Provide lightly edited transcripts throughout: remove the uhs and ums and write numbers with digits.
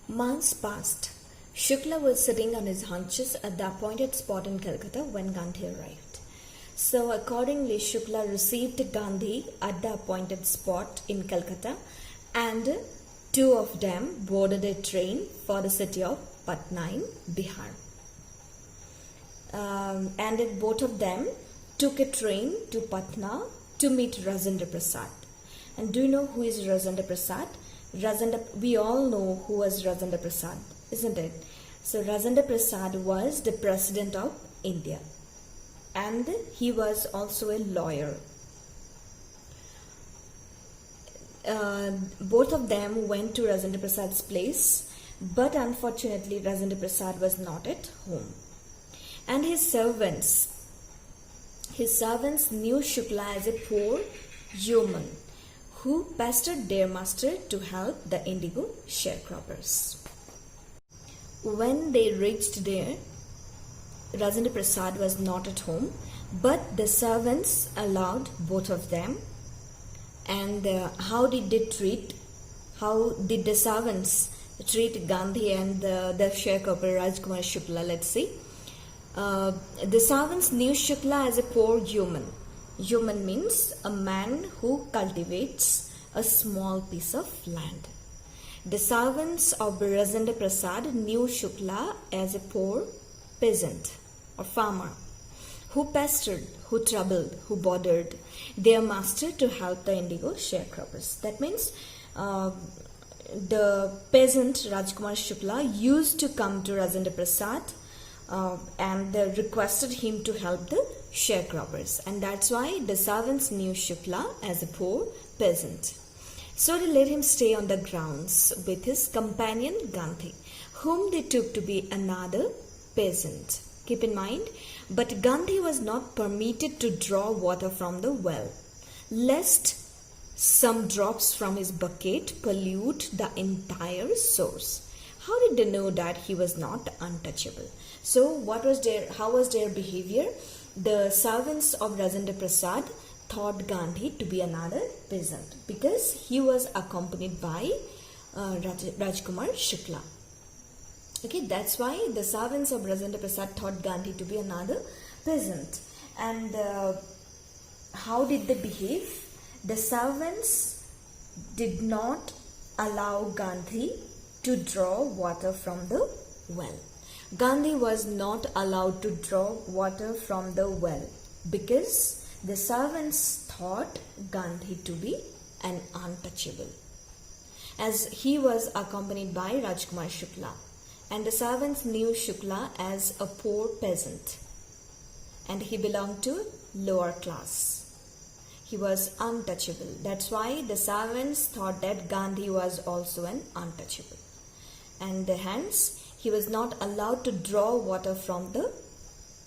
Months passed. Shukla was sitting on his haunches at the appointed spot in Calcutta when Gandhi arrived. So accordingly, Shukla received Gandhi at the appointed spot in Calcutta, and two of them boarded a train for the city of Patna in Bihar. And both of them took a train to Patna to meet Rajendra Prasad. And do you know who is Rajendra Prasad? We all know who was Rajendra Prasad, isn't it? So Rajendra Prasad was the president of India, and he was also a lawyer. Both of them went to Rajendra Prasad's place, but unfortunately Rajendra Prasad was not at home. And his servants knew Shukla as a poor yeoman who pestered their master to help the indigo sharecroppers. When they reached there, Rajendra Prasad was not at home, but the servants allowed both of them. And how did the servants treat Gandhi and the sharecropper Rajkumar Shukla? Let's see. The servants knew Shukla as a poor yeoman. Yeoman means a man who cultivates a small piece of land. The servants of Rajendra Prasad knew Shukla as a poor peasant or farmer who pestered, who troubled, who bothered their master to help the indigo sharecroppers. That means the peasant Rajkumar Shukla used to come to Rajendra Prasad and requested him to help the sharecroppers, and that's why the servants knew Shukla as a poor peasant. So they let him stay on the grounds with his companion Gandhi, whom they took to be another peasant. Keep in mind, but Gandhi was not permitted to draw water from the well, lest some drops from his bucket pollute the entire source. How did they know that he was not untouchable? So how was their behavior? The servants of Rajendra Prasad thought Gandhi to be another peasant because he was accompanied by Rajkumar Shukla. Okay, that's why the servants of Rajendra Prasad thought Gandhi to be another peasant. And how did they behave? The servants did not allow Gandhi to draw water from the well. Gandhi was not allowed to draw water from the well because the servants thought Gandhi to be an untouchable, as he was accompanied by Rajkumar Shukla, and the servants knew Shukla as a poor peasant and he belonged to lower class. He was untouchable. That's why the servants thought that Gandhi was also an untouchable, and hence he was not allowed to draw water from the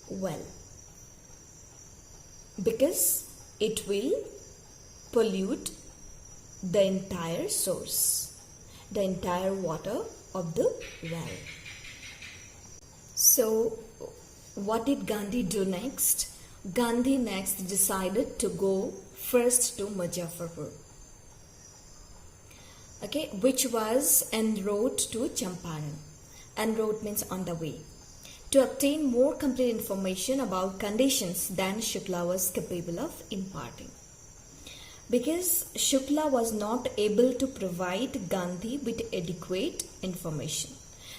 well because it will pollute the entire source, the entire water of the well. So what did Gandhi do next? Gandhi next decided to go first to Muzaffarpur, okay, which was en route to Champaran. En route means on the way, to obtain more complete information about conditions than Shukla was capable of imparting. Because Shukla was not able to provide Gandhi with adequate information,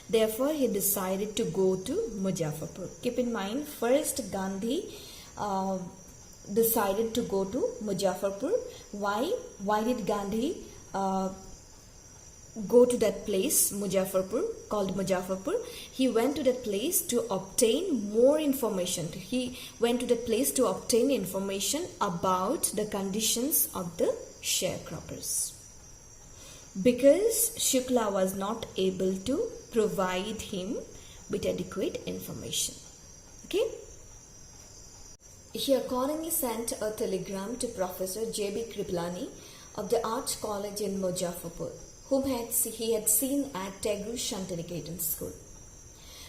therefore he decided to go to Muzaffarpur. Keep in mind, first Gandhi decided to go to Muzaffarpur. Why? Why did Gandhi go to that place, Muzaffarpur, called Muzaffarpur? He went to that place to obtain more information. He went to that place to obtain information about the conditions of the sharecroppers, because Shukla was not able to provide him with adequate information. Okay? He accordingly sent a telegram to Professor J.B. Kriplani of the Arts College in Muzaffarpur, whom he had seen at Tegru Shantiniketan School.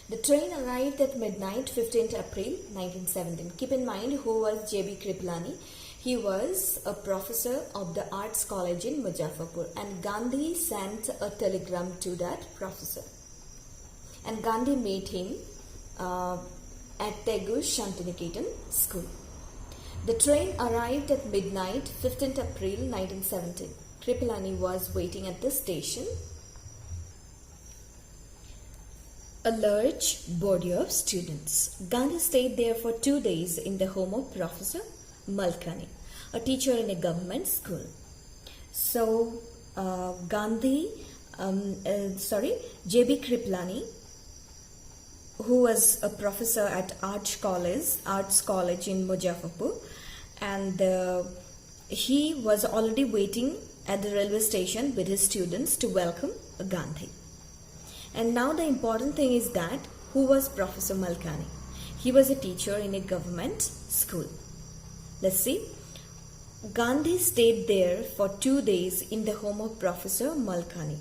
The train arrived at midnight, 15th April 1917. Keep in mind who was J.B. Kriplani. He was a professor of the arts college in Muzaffarpur, and Gandhi sent a telegram to that professor. And Gandhi met him at Tegu Shantiniketan school. The train arrived at midnight, 15th April 1917. Kripalani was waiting at the station. A large body of students. Gandhi stayed there for 2 days in the home of Professor Malkani, a teacher in a government school. So, J.B. Kripalani, who was a professor at Arts College in Muzaffarpur, and he was already waiting at the railway station with his students to welcome Gandhi. And now the important thing is that who was Professor Malkani? He was a teacher in a government school. Let's see. Gandhi stayed there for 2 days in the home of Professor Malkani.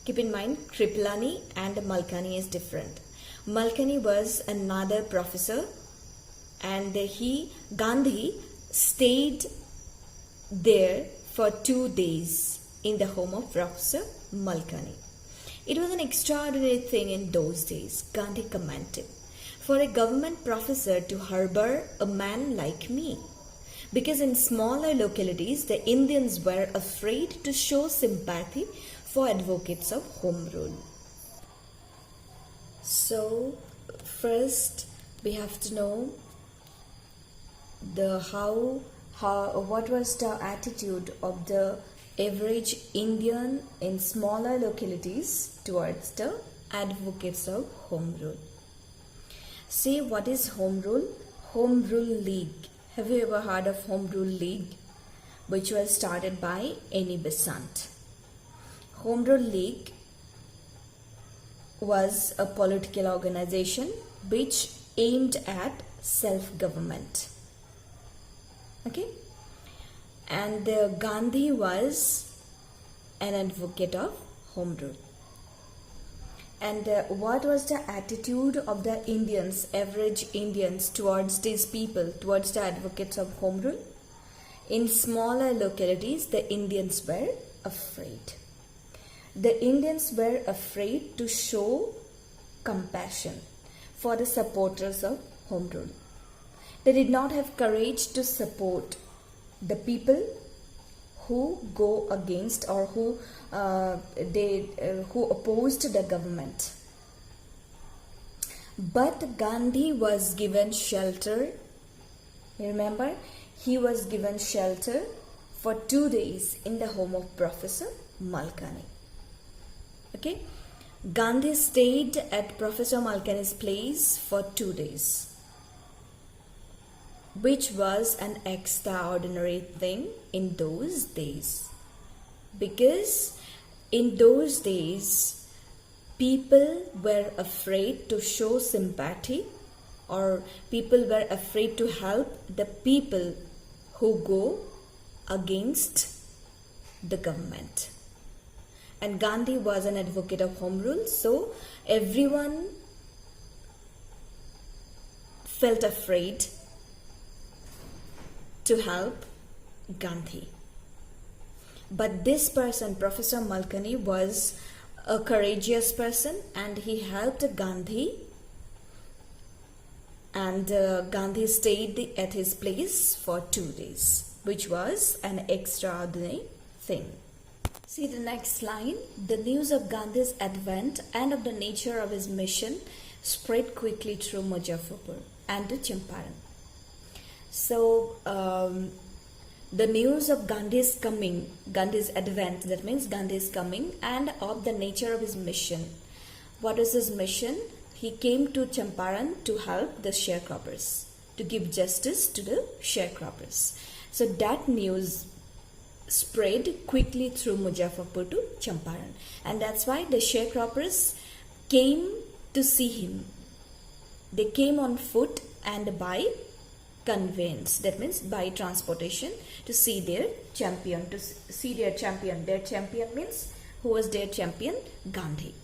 Keep in mind, Kripalani and Malkani is different. Malkani was another professor, and Gandhi stayed there for 2 days in the home of Professor Malkani. It was an extraordinary thing in those days, Gandhi commented, for a government professor to harbor a man like me. Because in smaller localities, the Indians were afraid to show sympathy for advocates of home rule. So, first we have to know what was the attitude of the average Indian in smaller localities towards the advocates of home rule. See, what is home rule? Home Rule League. Have you ever heard of Home Rule League? Which was started by Annie Besant. Home Rule League was a political organization which aimed at self-government. Okay? And Gandhi was an advocate of home rule. And what was the attitude of the Indians, average Indians, towards these people, towards the advocates of home rule? In smaller localities, the Indians were afraid. The Indians were afraid to show compassion for the supporters of home rule. They did not have courage to support the people who go against or who opposed the government. But Gandhi was given shelter. You remember, he was given shelter for 2 days in the home of Professor Malkani. Okay, Gandhi stayed at Professor Malkani's place for 2 days, which was an extraordinary thing in those days, because in those days people were afraid to show sympathy, or people were afraid to help the people who go against the government. And Gandhi was an advocate of home rule, so everyone felt afraid to help Gandhi. But this person, Professor Malkani, was a courageous person, and he helped Gandhi, and Gandhi stayed at his place for 2 days, which was an extraordinary thing. See the next line. The news of Gandhi's advent and of the nature of his mission spread quickly through Muzaffarpur and to Champaran. So, the news of Gandhi's coming, Gandhi's advent, that means Gandhi's coming, and of the nature of his mission. What is his mission? He came to Champaran to help the sharecroppers, to give justice to the sharecroppers. So that news spread quickly through Muzaffarpur to Champaran, and that's why the sharecroppers came to see him. They came on foot and by conveyance, that means by transportation, to see their champion, Their champion means, who was their champion? Gandhi.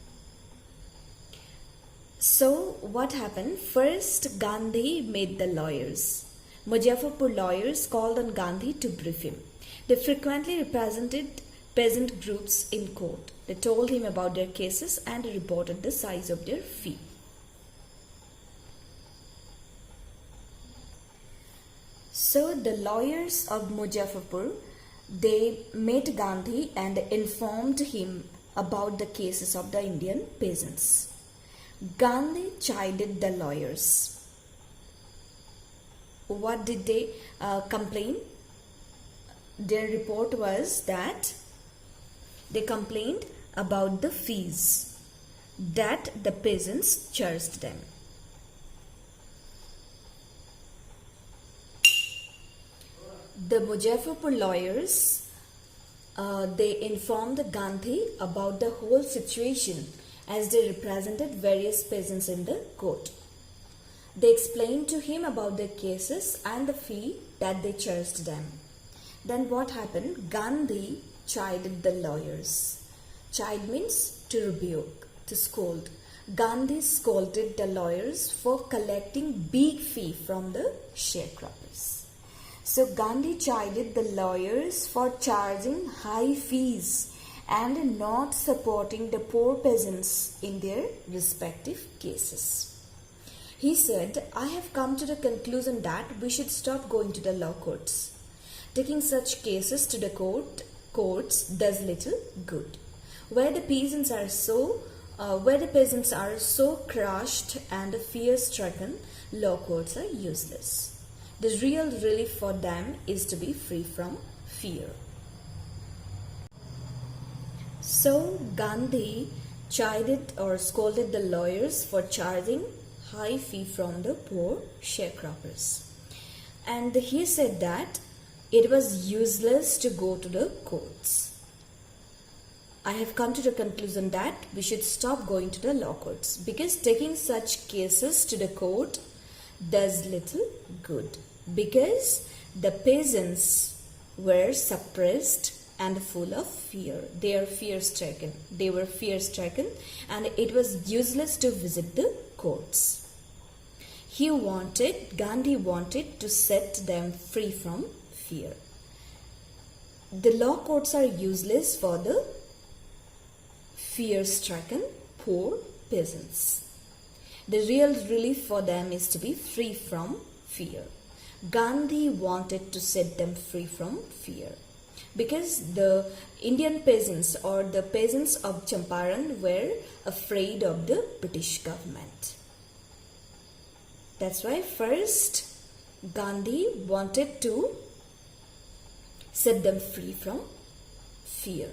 So what happened? First, Gandhi met the lawyers. Muzaffarpur lawyers called on Gandhi to brief him. They frequently represented peasant groups in court. They told him about their cases and reported the size of their fee. So the lawyers of Muzaffarpur, they met Gandhi and informed him about the cases of the Indian peasants. Gandhi chided the lawyers. What did they complain? Their report was that they complained about the fees that the peasants charged them. The Muzaffarpur lawyers, they informed Gandhi about the whole situation as they represented various peasants in the court. They explained to him about their cases and the fee that they charged them. Then what happened? Gandhi chided the lawyers. Chide means to rebuke, to scold. Gandhi scolded the lawyers for collecting big fee from the sharecroppers. So Gandhi chided the lawyers for charging high fees and not supporting the poor peasants in their respective cases. He said, I have come to the conclusion that we should stop going to the law courts. Taking such cases to the courts does little good. Where the peasants are so crushed and fear-stricken, law courts are useless. The real relief for them is to be free from fear. So Gandhi chided or scolded the lawyers for charging high fee from the poor sharecroppers. And he said that it was useless to go to the courts. I have come to the conclusion that we should stop going to the law courts because taking such cases to the court does little good, because the peasants were suppressed and full of fear. They were fear-stricken, and it was useless to visit the courts. Gandhi wanted to set them free from fear. The law courts are useless for the fear-stricken poor peasants. The real relief for them is to be free from fear. Gandhi wanted to set them free from fear because the Indian peasants or the peasants of Champaran were afraid of the British government. That's why first Gandhi wanted to set them free from fear.